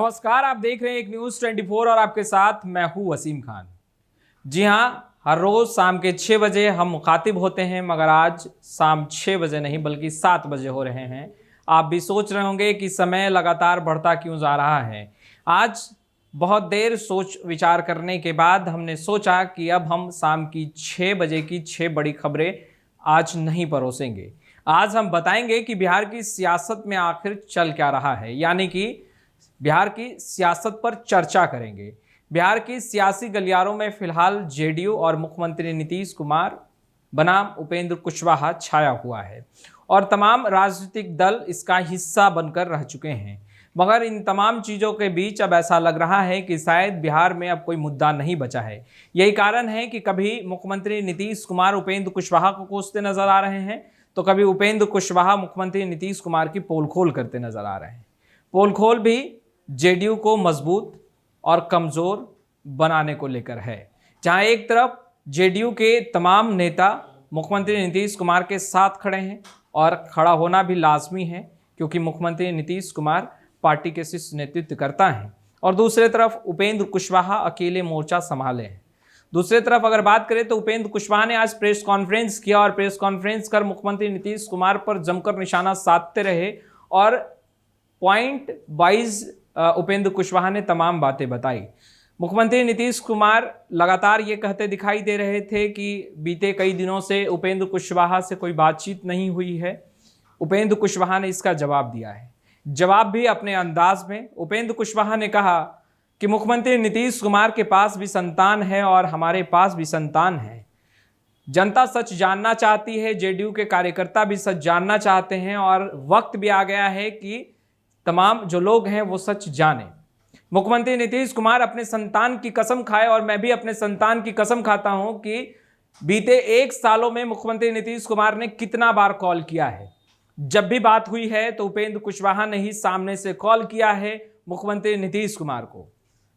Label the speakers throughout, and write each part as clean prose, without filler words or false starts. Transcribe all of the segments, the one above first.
Speaker 1: नमस्कार, आप देख रहे हैं एक न्यूज़ 24 और आपके साथ मैं हूं वसीम खान। जी हां, हर रोज़ शाम के 6 बजे हम मुखातिब होते हैं, मगर आज शाम 6 बजे नहीं बल्कि 7 बजे हो रहे हैं। आप भी सोच रहे होंगे कि समय लगातार बढ़ता क्यों जा रहा है। आज बहुत देर सोच विचार करने के बाद हमने सोचा कि अब हम शाम की 6 बजे की 6 बड़ी खबरें आज नहीं परोसेंगे। आज हम बताएंगे कि बिहार की सियासत में आखिर चल क्या रहा है, यानी कि बिहार की सियासत पर चर्चा करेंगे। बिहार की सियासी गलियारों में फिलहाल जेडीयू और मुख्यमंत्री नीतीश कुमार बनाम उपेंद्र कुशवाहा छाया हुआ है और तमाम राजनीतिक दल इसका हिस्सा बनकर रह चुके हैं। मगर इन तमाम चीज़ों के बीच अब ऐसा लग रहा है कि शायद बिहार में अब कोई मुद्दा नहीं बचा है। यही कारण है कि कभी मुख्यमंत्री नीतीश कुमार उपेंद्र कुशवाहा को कोसते नजर आ रहे हैं, तो कभी उपेंद्र कुशवाहा मुख्यमंत्री नीतीश कुमार की पोल खोल करते नजर आ रहे हैं। पोल खोल भी जेडीयू को मजबूत और कमज़ोर बनाने को लेकर है, जहां एक तरफ जेडीयू के तमाम नेता मुख्यमंत्री नीतीश कुमार के साथ खड़े हैं और खड़ा होना भी लाजमी है, क्योंकि मुख्यमंत्री नीतीश कुमार पार्टी के शीर्ष नेतृत्व करता है, और दूसरे तरफ उपेंद्र कुशवाहा अकेले मोर्चा संभाले हैं। दूसरी तरफ अगर बात करें तो उपेंद्र कुशवाहा ने आज प्रेस कॉन्फ्रेंस किया और प्रेस कॉन्फ्रेंस कर मुख्यमंत्री नीतीश कुमार पर जमकर निशाना साधते रहे और पॉइंट वाइज उपेंद्र कुशवाहा ने तमाम बातें बताई। मुख्यमंत्री नीतीश कुमार लगातार ये कहते दिखाई दे रहे थे कि बीते कई दिनों से उपेंद्र कुशवाहा से कोई बातचीत नहीं हुई है। उपेंद्र कुशवाहा ने इसका जवाब दिया है, जवाब भी अपने अंदाज में। उपेंद्र कुशवाहा ने कहा कि मुख्यमंत्री नीतीश कुमार के पास भी संतान है और हमारे पास भी संतान है। जनता सच जानना चाहती है, जेडीयू के कार्यकर्ता भी सच जानना चाहते हैं और वक्त भी आ गया है कि तमाम जो लोग हैं वो सच जाने। मुख्यमंत्री नीतीश कुमार अपने संतान की कसम खाए और मैं भी अपने संतान की कसम खाता हूं कि बीते 1 सालों में मुख्यमंत्री नीतीश कुमार ने कितना बार कॉल किया है। जब भी बात हुई है तो उपेंद्र कुशवाहा ने ही सामने से कॉल किया है मुख्यमंत्री नीतीश कुमार को।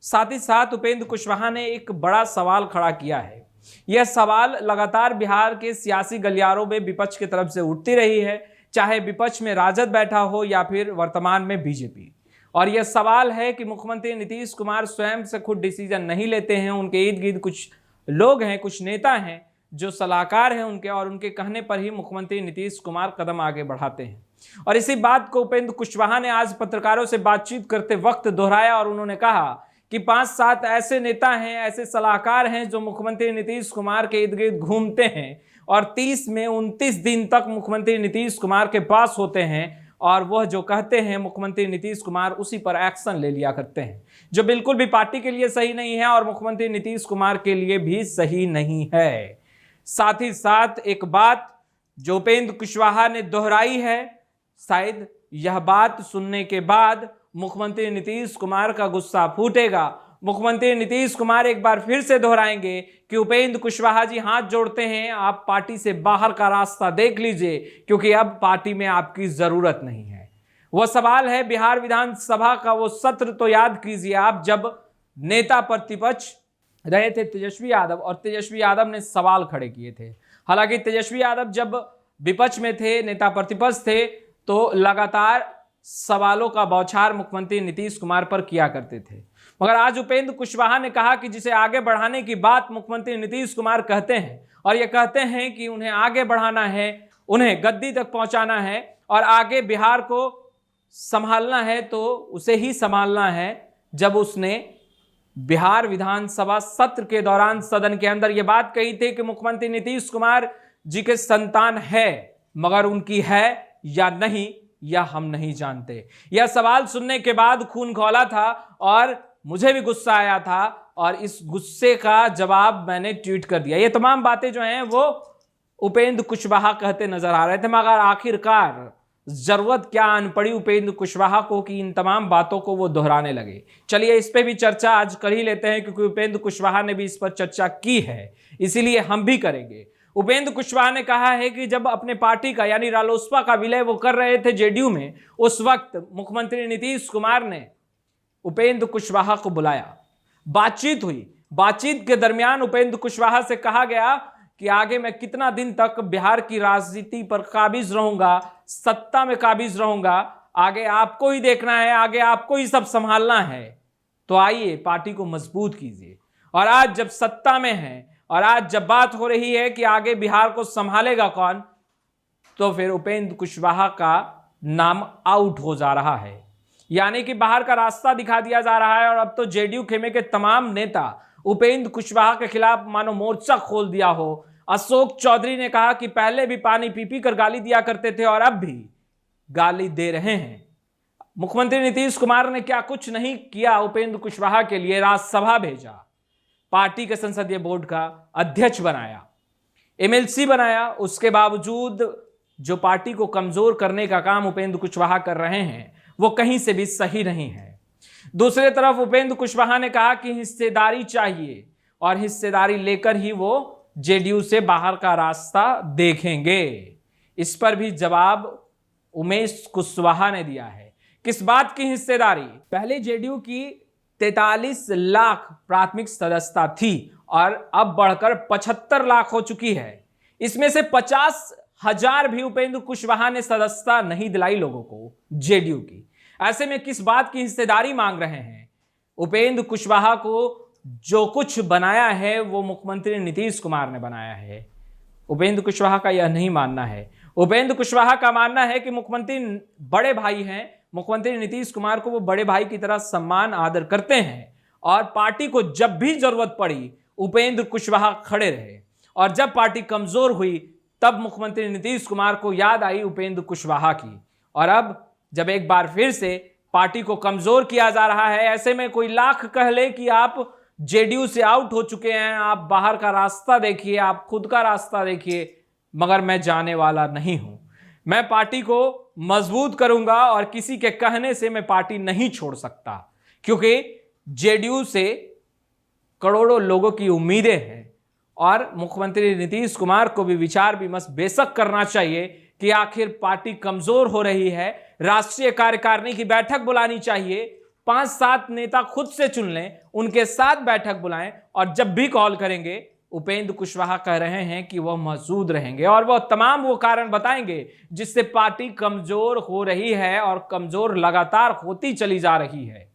Speaker 1: साथ ही साथ उपेंद्र कुशवाहा ने एक बड़ा सवाल खड़ा किया है। यह सवाल लगातार बिहार के सियासी गलियारों में विपक्ष की तरफ से उठती रही है, चाहे विपक्ष में राजद बैठा हो या फिर वर्तमान में बीजेपी। और यह सवाल है कि मुख्यमंत्री नीतीश कुमार स्वयं से खुद डिसीजन नहीं लेते हैं, उनके इर्द गिर्द कुछ लोग हैं, कुछ नेता हैं जो सलाहकार हैं उनके, और उनके कहने पर ही मुख्यमंत्री नीतीश कुमार कदम आगे बढ़ाते हैं। और इसी बात को उपेंद्र कुशवाहा ने आज पत्रकारों से बातचीत करते वक्त दोहराया और उन्होंने कहा कि 5-7 ऐसे नेता हैं, ऐसे सलाहकार हैं जो मुख्यमंत्री नीतीश कुमार के इर्द गिर्द घूमते हैं और 30 में 29 दिन तक मुख्यमंत्री नीतीश कुमार के पास होते हैं, और वह जो कहते हैं मुख्यमंत्री नीतीश कुमार उसी पर एक्शन ले लिया करते हैं, जो बिल्कुल भी पार्टी के लिए सही नहीं है और मुख्यमंत्री नीतीश कुमार के लिए भी सही नहीं है। साथ ही साथ एक बात जो उपेंद्र कुशवाहा ने दोहराई है, शायद यह बात सुनने के बाद मुख्यमंत्री नीतीश कुमार का गुस्सा फूटेगा। मुख्यमंत्री नीतीश कुमार एक बार फिर से दोहराएंगे कि उपेंद्र कुशवाहा जी हाथ जोड़ते हैं, आप पार्टी से बाहर का रास्ता देख लीजिए, क्योंकि अब पार्टी में आपकी जरूरत नहीं है। वह सवाल है बिहार विधानसभा का वो सत्र तो याद कीजिए आप, जब नेता प्रतिपक्ष रहे थे तेजस्वी यादव और तेजस्वी यादव ने सवाल खड़े किए थे। हालांकि तेजस्वी यादव जब विपक्ष में थे, नेता प्रतिपक्ष थे, तो लगातार सवालों का बौछार मुख्यमंत्री नीतीश कुमार पर किया करते थे। मगर आज उपेंद्र कुशवाहा ने कहा कि जिसे आगे बढ़ाने की बात मुख्यमंत्री नीतीश कुमार कहते हैं, और ये कहते हैं कि उन्हें आगे बढ़ाना है, उन्हें गद्दी तक पहुंचाना है और आगे बिहार को संभालना है, तो उसे ही संभालना है जब उसने बिहार विधानसभा सत्र के दौरान सदन के अंदर यह बात कही थी कि मुख्यमंत्री नीतीश कुमार जी के संतान है, मगर उनकी है या नहीं यह हम नहीं जानते। यह सवाल सुनने के बाद खून खौला था और मुझे भी गुस्सा आया था और इस गुस्से का जवाब मैंने ट्वीट कर दिया। ये तमाम बातें जो हैं वो उपेंद्र कुशवाहा कहते नजर आ रहे थे, मगर आखिरकार जरूरत क्या आन पड़ी उपेंद्र कुशवाहा को कि इन तमाम बातों को वो दोहराने लगे। चलिए इस पे भी चर्चा आज कर ही लेते हैं, क्योंकि उपेंद्र कुशवाहा ने भी इस पर चर्चा की है, इसीलिए हम भी करेंगे। उपेंद्र कुशवाहा ने कहा है कि जब अपने पार्टी का यानी रालोसपा का विलय वो कर रहे थे जेडीयू में, उस वक्त मुख्यमंत्री नीतीश कुमार ने उपेंद्र कुशवाहा को बुलाया, बातचीत हुई। बातचीत के दरमियान उपेंद्र कुशवाहा से कहा गया कि आगे मैं कितना दिन तक बिहार की राजनीति पर काबिज रहूंगा, सत्ता में काबिज रहूंगा, आगे आपको ही देखना है, आगे आपको ही सब संभालना है, तो आइए पार्टी को मजबूत कीजिए। और आज जब सत्ता में है और आज जब बात हो रही है कि आगे बिहार को संभालेगा कौन, तो फिर उपेंद्र कुशवाहा का नाम आउट हो जा रहा है, यानी कि बाहर का रास्ता दिखा दिया जा रहा है। और अब तो जेडीयू खेमे के तमाम नेता उपेंद्र कुशवाहा के खिलाफ मानो मोर्चा खोल दिया हो। अशोक चौधरी ने कहा कि पहले भी पानी पी पी कर गाली दिया करते थे और अब भी गाली दे रहे हैं। मुख्यमंत्री नीतीश कुमार ने क्या कुछ नहीं किया उपेंद्र कुशवाहा के लिए, राज्यसभा भेजा, पार्टी के संसदीय बोर्ड का अध्यक्ष बनाया, एमएलसी बनाया, उसके बावजूद जो पार्टी को कमजोर करने का काम उपेंद्र कुशवाहा कर रहे हैं वो कहीं से भी सही नहीं है। दूसरी तरफ उपेंद्र कुशवाहा ने कहा कि हिस्सेदारी चाहिए और हिस्सेदारी लेकर ही वो जेडीयू से बाहर का रास्ता देखेंगे। इस पर भी जवाब उमेश कुशवाहा ने दिया है। किस बात की हिस्सेदारी? पहले जेडीयू की 43 लाख प्राथमिक सदस्यता थी और अब बढ़कर 75 लाख हो चुकी है। इसमें से 50,000 भी उपेंद्र कुशवाहा ने सदस्यता नहीं दिलाई लोगों को जेडीयू की। ऐसे में किस बात की हिस्सेदारी मांग रहे हैं? उपेंद्र कुशवाहा को जो कुछ बनाया है वो मुख्यमंत्री नीतीश कुमार ने बनाया है। उपेंद्र कुशवाहा का यह नहीं मानना है। उपेंद्र कुशवाहा का मानना है कि मुख्यमंत्री बड़े भाई हैं, मुख्यमंत्री नीतीश कुमार को वो बड़े भाई की तरह सम्मान आदर करते हैं और पार्टी को जब भी जरूरत पड़ी उपेंद्र कुशवाहा खड़े रहे। और जब पार्टी कमजोर हुई तब मुख्यमंत्री नीतीश कुमार को याद आई उपेंद्र कुशवाहा की। और अब जब एक बार फिर से पार्टी को कमजोर किया जा रहा है, ऐसे में कोई लाख कह ले कि आप जेडीयू से आउट हो चुके हैं, आप बाहर का रास्ता देखिए, आप खुद का रास्ता देखिए, मगर मैं जाने वाला नहीं हूं। मैं पार्टी को मजबूत करूंगा और किसी के कहने से मैं पार्टी नहीं छोड़ सकता, क्योंकि जेडीयू से करोड़ों लोगों की उम्मीदें हैं। और मुख्यमंत्री नीतीश कुमार को भी विचार विमर्श बेशक करना चाहिए कि आखिर पार्टी कमजोर हो रही है, राष्ट्रीय कार्यकारिणी की बैठक बुलानी चाहिए, 5-7 नेता खुद से चुन लें, उनके साथ बैठक बुलाएं और जब भी कॉल करेंगे उपेंद्र कुशवाहा कह रहे हैं कि वह मौजूद रहेंगे और वह तमाम वो कारण बताएंगे जिससे पार्टी कमजोर हो रही है और कमजोर लगातार होती चली जा रही है।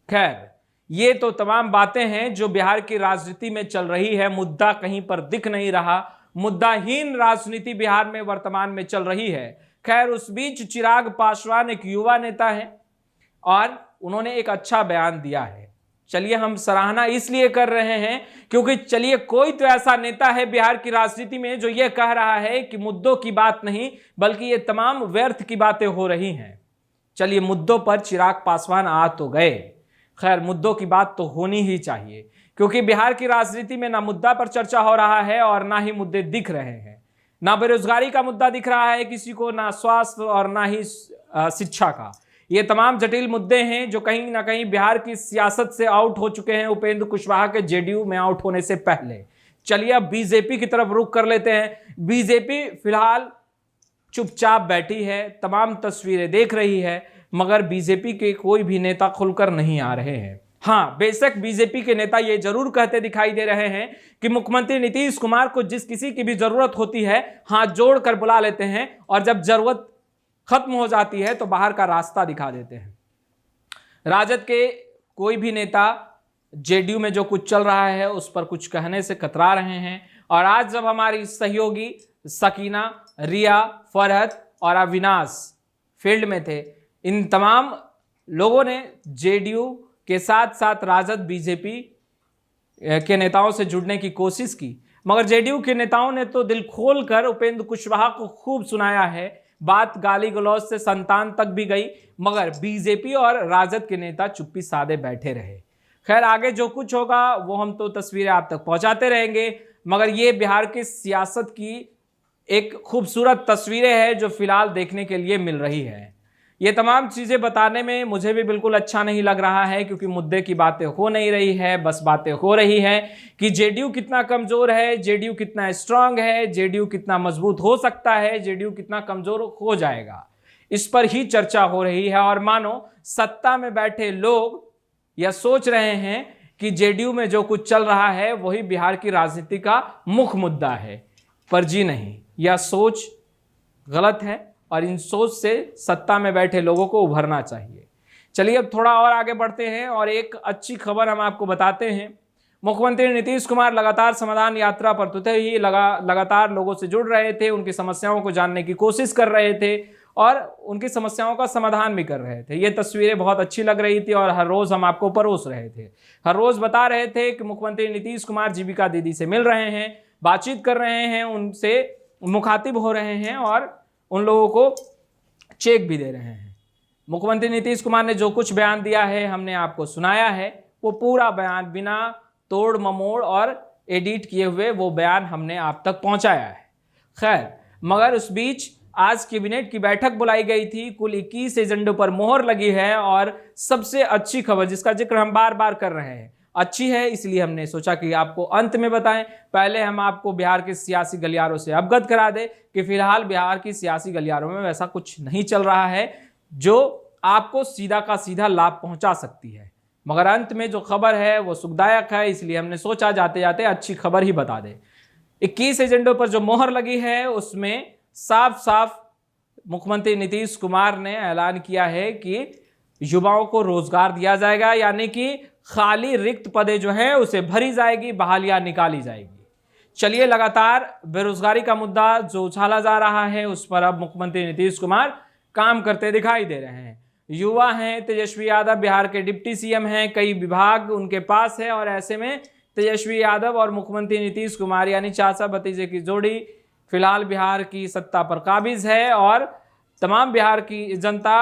Speaker 1: खैर, ये तो तमाम बातें हैं जो बिहार की राजनीति में चल रही है। मुद्दा कहीं पर दिख नहीं रहा, मुद्दाहीन राजनीति बिहार में वर्तमान में चल रही है। खैर, उस बीच चिराग पासवान एक युवा नेता है और उन्होंने एक अच्छा बयान दिया है। चलिए, हम सराहना इसलिए कर रहे हैं क्योंकि चलिए कोई तो ऐसा नेता है बिहार की राजनीति में जो ये कह रहा है कि मुद्दों की बात नहीं बल्कि ये तमाम व्यर्थ की बातें हो रही हैं। चलिए, मुद्दों पर चिराग पासवान आ तो गए। खैर, मुद्दों की बात तो होनी ही चाहिए क्योंकि बिहार की राजनीति में ना मुद्दा पर चर्चा हो रहा है और ना ही मुद्दे दिख रहे हैं। ना बेरोजगारी का मुद्दा दिख रहा है किसी को, ना स्वास्थ्य और ना ही शिक्षा का। ये तमाम जटिल मुद्दे हैं जो कहीं ना कहीं बिहार की सियासत से आउट हो चुके हैं उपेंद्र कुशवाहा के जेडीयू में आउट होने से पहले। चलिए, अब बीजेपी की तरफ रुख कर लेते हैं। बीजेपी फिलहाल चुपचाप बैठी है, तमाम तस्वीरें देख रही है, मगर बीजेपी के कोई भी नेता खुलकर नहीं आ रहे हैं। हाँ, बेशक बीजेपी के नेता ये जरूर कहते दिखाई दे रहे हैं कि मुख्यमंत्री नीतीश कुमार को जिस किसी की भी जरूरत होती है हाथ जोड़कर बुला लेते हैं और जब जरूरत खत्म हो जाती है तो बाहर का रास्ता दिखा देते हैं। राजद के कोई भी नेता जेडीयू में जो कुछ चल रहा है उस पर कुछ कहने से कतरा रहे हैं। और आज जब हमारी सहयोगी सकीना, रिया, फरहत और अविनाश फील्ड में थे, इन तमाम लोगों ने जेडीयू के साथ साथ राजद, बीजेपी के नेताओं से जुड़ने की कोशिश की, मगर जेडीयू के नेताओं ने तो दिल खोलकर उपेंद्र कुशवाहा को खूब सुनाया है। बात गाली गलौज से संतान तक भी गई, मगर बीजेपी और राजद के नेता चुप्पी साधे बैठे रहे। खैर, आगे जो कुछ होगा वो हम तो तस्वीरें आप तक पहुंचाते रहेंगे, मगर ये बिहार की सियासत की एक खूबसूरत तस्वीरें हैं जो फिलहाल देखने के लिए मिल रही है। ये तमाम चीज़ें बताने में मुझे भी बिल्कुल अच्छा नहीं लग रहा है क्योंकि मुद्दे की बातें हो नहीं रही है, बस बातें हो रही है कि जेडीयू कितना कमज़ोर है, जेडीयू कितना स्ट्रांग है, जेडीयू कितना मजबूत हो सकता है, जेडीयू कितना कमज़ोर हो जाएगा, इस पर ही चर्चा हो रही है। और मानो सत्ता में बैठे लोग यह सोच रहे हैं कि जेडीयू में जो कुछ चल रहा है वही बिहार की राजनीति का मुख्य मुद्दा है, पर जी नहीं, यह सोच गलत है और इन सोच से सत्ता में बैठे लोगों को उभरना चाहिए। चलिए अब थोड़ा और आगे बढ़ते हैं और एक अच्छी खबर हम आपको बताते हैं। मुख्यमंत्री नीतीश कुमार लगातार समाधान यात्रा पर तो ही लगातार लोगों से जुड़ रहे थे, उनकी समस्याओं को जानने की कोशिश कर रहे थे और उनकी समस्याओं का समाधान भी कर रहे थे। ये तस्वीरें बहुत अच्छी लग रही थी और हर रोज हम आपको परोस रहे थे। हर रोज बता रहे थे कि मुख्यमंत्री नीतीश कुमार जीविका दीदी से मिल रहे हैं, बातचीत कर रहे हैं, उनसे मुखातिब हो रहे हैं और उन लोगों को चेक भी दे रहे हैं। मुख्यमंत्री नीतीश कुमार ने जो कुछ बयान दिया है हमने आपको सुनाया है, वो पूरा बयान बिना तोड़ ममोड़ और एडिट किए हुए वो बयान हमने आप तक पहुंचाया है। खैर, मगर उस बीच आज कैबिनेट की बैठक बुलाई गई थी, कुल 21 एजेंडों पर मोहर लगी है और सबसे अच्छी खबर जिसका जिक्र हम बार बार कर रहे हैं, अच्छी है इसलिए हमने सोचा कि आपको अंत में बताएं। पहले हम आपको बिहार के सियासी गलियारों से अवगत करा दें कि फिलहाल बिहार की सियासी गलियारों में वैसा कुछ नहीं चल रहा है जो आपको सीधा का सीधा लाभ पहुंचा सकती है, मगर अंत में जो खबर है वो सुखदायक है, इसलिए हमने सोचा जाते जाते अच्छी खबर ही बता दें। 21 एजेंडों पर जो मोहर लगी है उसमें साफ साफ मुख्यमंत्री नीतीश कुमार ने ऐलान किया है कि युवाओं को रोजगार दिया जाएगा, यानी कि खाली रिक्त पदें जो हैं उसे भरी जाएगी, बहालियां निकाली जाएगी। चलिए, लगातार बेरोजगारी का मुद्दा जो उछाला जा रहा है उस पर अब मुख्यमंत्री नीतीश कुमार काम करते दिखाई दे रहे हैं। युवा हैं, तेजस्वी यादव बिहार के डिप्टी सीएम हैं, कई विभाग उनके पास है और ऐसे में तेजस्वी यादव और मुख्यमंत्री नीतीश कुमार यानी चाचा भतीजे की जोड़ी फिलहाल बिहार की सत्ता पर काबिज है और तमाम बिहार की जनता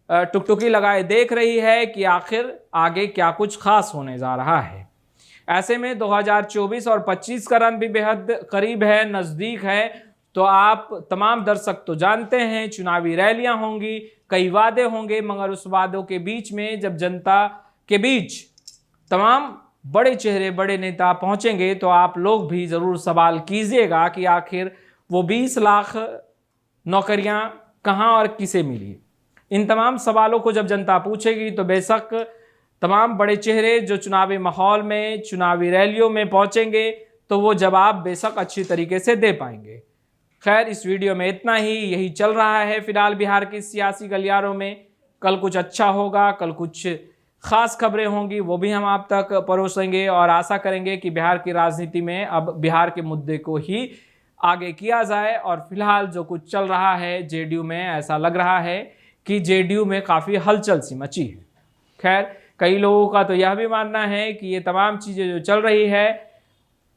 Speaker 1: टुकटुकी लगाए देख रही है कि आखिर आगे क्या कुछ खास होने जा रहा है। ऐसे में 2024 और 25 का रन भी बेहद करीब है, नज़दीक है। तो आप तमाम दर्शक तो जानते हैं चुनावी रैलियां होंगी, कई वादे होंगे, मगर उस वादों के बीच में जब जनता के बीच तमाम बड़े चेहरे, बड़े नेता पहुंचेंगे तो आप लोग भी ज़रूर सवाल कीजिएगा कि आखिर वो 20 लाख नौकरियां कहां और किसे मिली। इन तमाम सवालों को जब जनता पूछेगी तो बेशक तमाम बड़े चेहरे जो चुनावी माहौल में, चुनावी रैलियों में पहुंचेंगे तो वो जवाब बेशक अच्छी तरीके से दे पाएंगे। खैर, इस वीडियो में इतना ही। यही चल रहा है फिलहाल बिहार की सियासी गलियारों में। कल कुछ अच्छा होगा, कल कुछ खास खबरें होंगी, वो भी हम आप तक परोसेंगे और आशा करेंगे कि बिहार की राजनीति में अब बिहार के मुद्दे को ही आगे किया जाए। और फिलहाल जो कुछ चल रहा है जेडीयू में, ऐसा लग रहा है कि जेडीयू में काफ़ी हलचल सी मची है। खैर, कई लोगों का तो यह भी मानना है कि ये तमाम चीज़ें जो चल रही है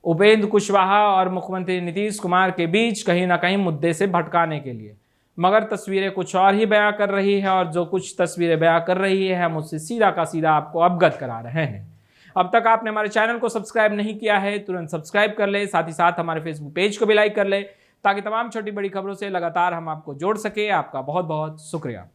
Speaker 1: उपेंद्र कुशवाहा और मुख्यमंत्री नीतीश कुमार के बीच कहीं ना कहीं मुद्दे से भटकाने के लिए, मगर तस्वीरें कुछ और ही बयां कर रही है और जो कुछ तस्वीरें बयां कर रही है हम उससे सीधा का सीधा आपको अवगत करा रहे हैं। अब तक आपने हमारे चैनल को सब्सक्राइब नहीं किया है, तुरंत सब्सक्राइब कर ले, साथ ही साथ हमारे फेसबुक पेज को भी लाइक कर ले ताकि तमाम छोटी बड़ी खबरों से लगातार हम आपको जोड़ सके। आपका बहुत बहुत शुक्रिया।